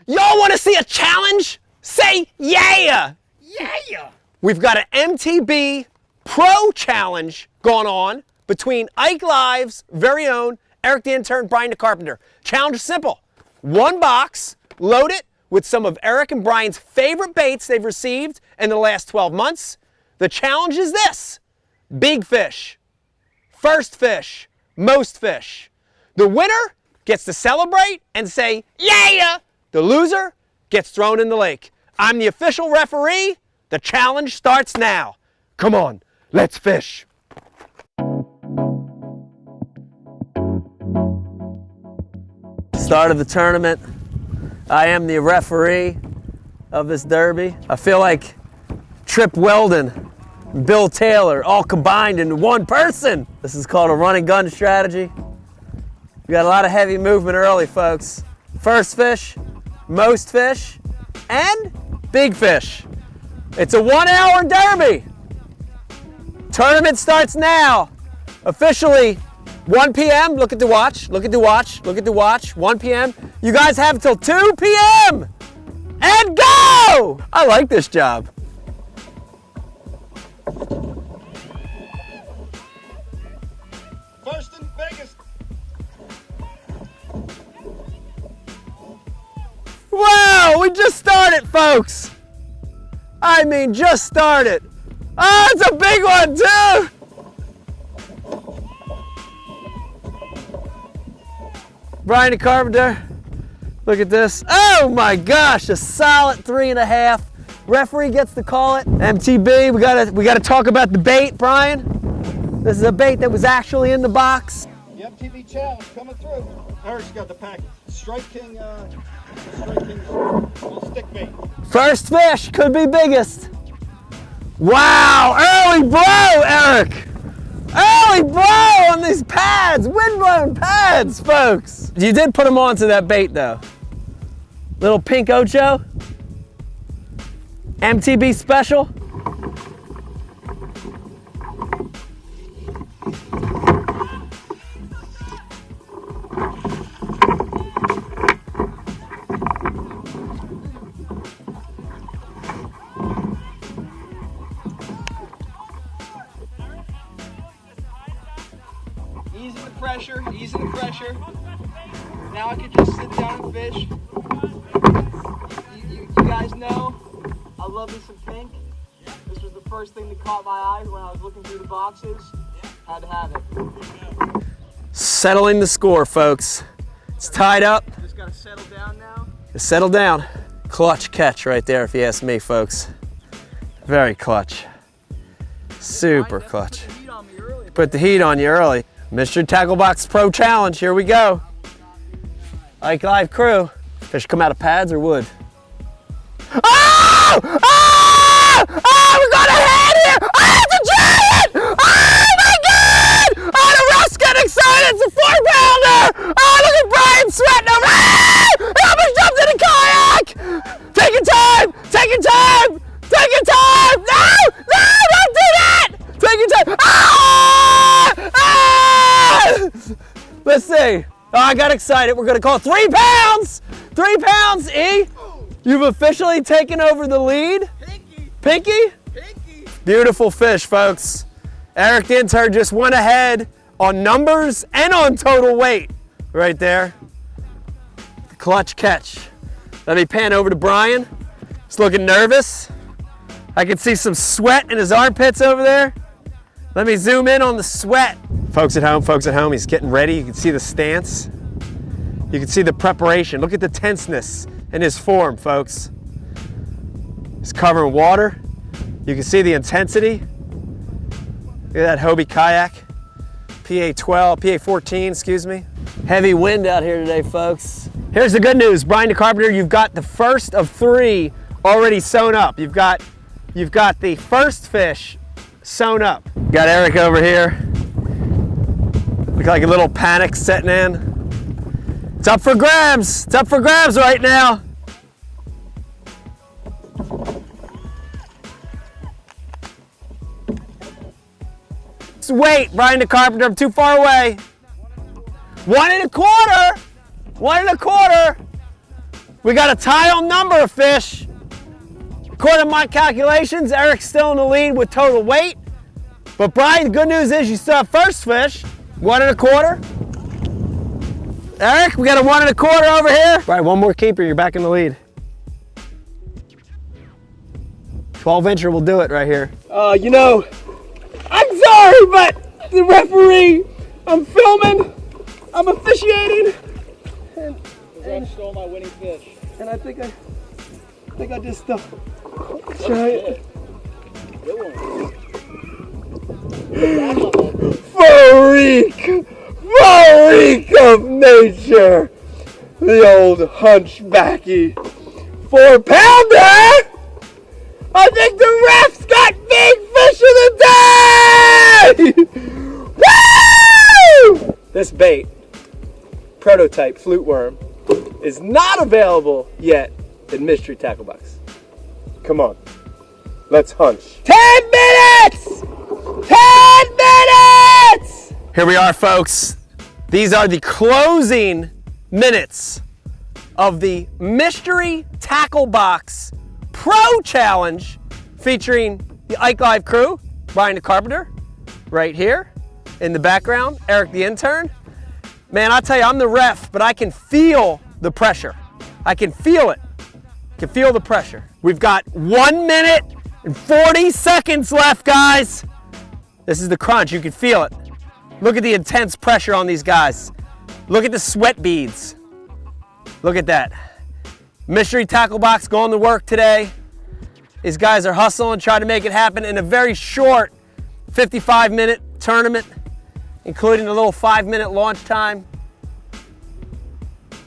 Y'all want to see a challenge? Say yeah! Yeah! We've got an MTB Pro Challenge going on between Ike Live's very own Eric the Intern, Brian the Carpenter. Challenge is simple. One box, load it with some of Eric and Brian's favorite baits they've received in the last 12 months. The challenge is this: big fish, first fish, most fish. The winner gets to celebrate and say, yeah! The loser gets thrown in the lake. I'm the official referee. The challenge starts now. Come on, let's fish. Start of the tournament. I am the referee of this derby. I feel like Trip Weldon, Bill Taylor, all combined into one person. This is called a run and gun strategy. We got a lot of heavy movement early, folks. First fish, most fish, and big fish. It's a 1 hour derby. Tournament starts now. Officially 1 p.m. Look at the watch, look at the watch, look at the watch. 1 p.m. You guys have till 2 p.m. and go! I like this job. First and biggest. Wow, we just started, folks. I mean, just started. Oh, it's a big one, too. Brian the Carpenter, look at this. Oh my gosh, a solid 3.5. Referee gets to call it. MTB, we gotta talk about the bait, Brian. This is a bait that was actually in the box. The MTB challenge coming through. Eric's got the package. Strike King little stick bait. First fish, could be biggest. Wow, early blow, Eric. Early blow on these pads, windblown pads, folks. You did put them onto that bait though. Little pink ocho. MTB special. Easing the pressure. Now I can just sit down and fish. You guys know I love me some pink. This was the first thing that caught my eye when I was looking through the boxes. Had to have it. Settling the score, folks. It's tied up. Just gotta settle down now. Just settle down. Clutch catch right there, if you ask me, folks. Very clutch. Super clutch. Put the heat on you early. Mr. Tackle Box Pro Challenge, here we go. Ike Live crew. Fish come out of pads or wood? Oh! Oh! Oh, we got a head here! Oh, it's a giant! Oh my God! Oh, the Russ getting excited! It's a 4-pounder! Oh, look at Brian sweating over. Ah! He almost jumped in a kayak! Take your time! Take your time! Take your time! No! No! Don't do that! Take your time! Ah! Ah! Let's see. Oh, I got excited. We're gonna call 3 pounds! 3 pounds, E. You've officially taken over the lead. Pinky! Pinky? Pinky! Beautiful fish, folks. Eric the Intern just went ahead on numbers and on total weight right there. Clutch catch. Let me pan over to Brian. He's looking nervous. I can see some sweat in his armpits over there. Let me zoom in on the sweat. Folks at home, he's getting ready. You can see the stance. You can see the preparation. Look at the tenseness in his form, folks. He's covering water. You can see the intensity. Look at that Hobie kayak. PA 14, excuse me. Heavy wind out here today, folks. Here's the good news, Brian the Carpenter, you've got the first of 3 already sewn up. You've got the first fish sewn up. Got Eric over here. Look like a little panic setting in. It's up for grabs. It's up for grabs right now. Wait, Brian the Carpenter, I'm too far away. 1 1/4. 1 1/4. We got a tie on number of fish. According to my calculations, Eric's still in the lead with total weight. But Brian, the good news is you still have first fish, 1 1/4. Eric, we got a 1 1/4 over here. Right, one more keeper, you're back in the lead. 12-incher will do it right here. You know, I'm sorry, but the referee, I'm filming, I'm officiating, and stole my winning fish. And I think I just giant. Freak of nature, the old hunchbacky 4-pounder. I think the refs got big fish of the day! Woo! This bait, prototype flute worm, is not available yet in Mystery Tackle Box. Come on, let's hunch. 10 minutes! 10 minutes! Here we are, folks. These are the closing minutes of the Mystery Tackle Box Pro Challenge featuring the Ike Live crew, Brian the Carpenter, right here in the background, Eric the intern. Man, I tell you, I'm the ref, but I can feel the pressure. I can feel it. I can feel the pressure. We've got 1 minute and 40 seconds left, guys. This is the crunch, you can feel it. Look at the intense pressure on these guys. Look at the sweat beads. Look at that. Mystery Tackle Box going to work today. These guys are hustling, trying to make it happen in a very short 55-minute tournament, including a little 5-minute launch time.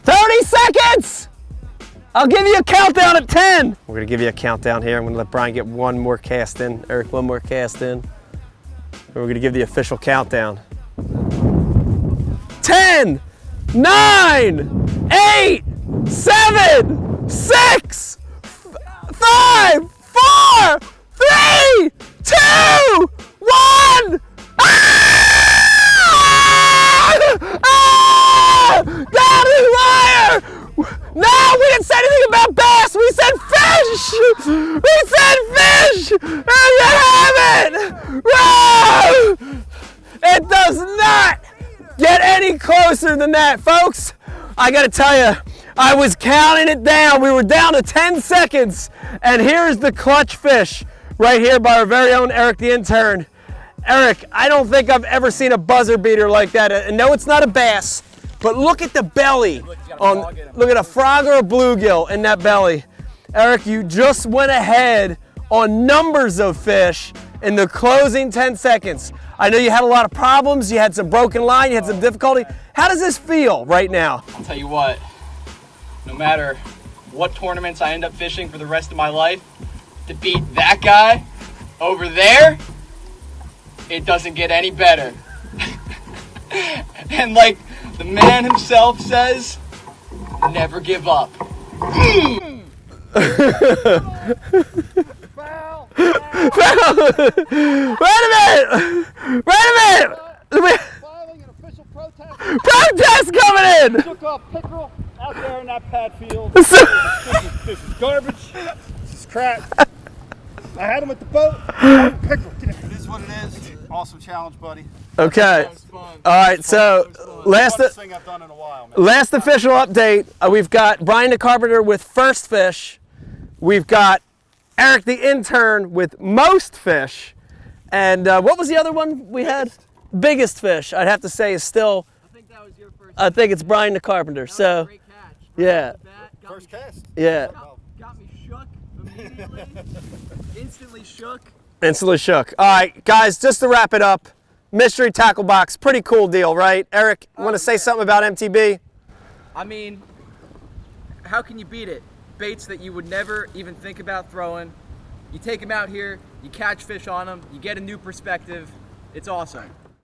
30 seconds! I'll give you a countdown at 10. We're gonna give you a countdown here. I'm gonna let Brian get one more cast in. Eric, one more cast in. And we're gonna give the official countdown. 10, 9, 8, 7, 6, 5, 4, 3, 2, 1. Daddy liar! No, we didn't say anything about bass. We said fish. We said fish. There you have it. Whoa! It does not get any closer than that, folks. I gotta tell you, I was counting it down. We were down to 10 seconds. And here's the clutch fish right here by our very own Eric the intern. Eric, I don't think I've ever seen a buzzer beater like that. And no, it's not a bass, but look at the belly. Look at a frog or a bluegill in that belly. Eric, you just went ahead on numbers of fish in the closing 10 seconds. I know you had a lot of problems. You had some broken line. You had some difficulty. How does this feel right now? I'll tell you what, no matter what tournaments I end up fishing for the rest of my life, to beat that guy over there, it doesn't get any better. And like the man himself says, never give up. Foul. Wait a minute! Filing an official protest. Protest coming in! Took off pickerel out there in that pad field. So- This is garbage. This is crap. I had him at the boat. Pickerel. It is what it is. Awesome challenge, buddy. Okay. All right, so last Thing I've done in a while, man. last official update, we've got Brian the Carpenter with first fish. We've got Eric the intern with most fish. And what was the other one we had? Biggest fish, I'd have to say, is still, I think that was your first. I think it's Brian the Carpenter. So, Great catch. yeah, First cast. yeah. Got me shook immediately. Instantly shook. Instantly shook. All right, guys, just to wrap it up, Mystery Tackle Box, pretty cool deal, right? Eric, you want to say something about MTB? I mean, how can you beat it? Baits that you would never even think about throwing. You take them out here, you catch fish on them, you get a new perspective. It's awesome.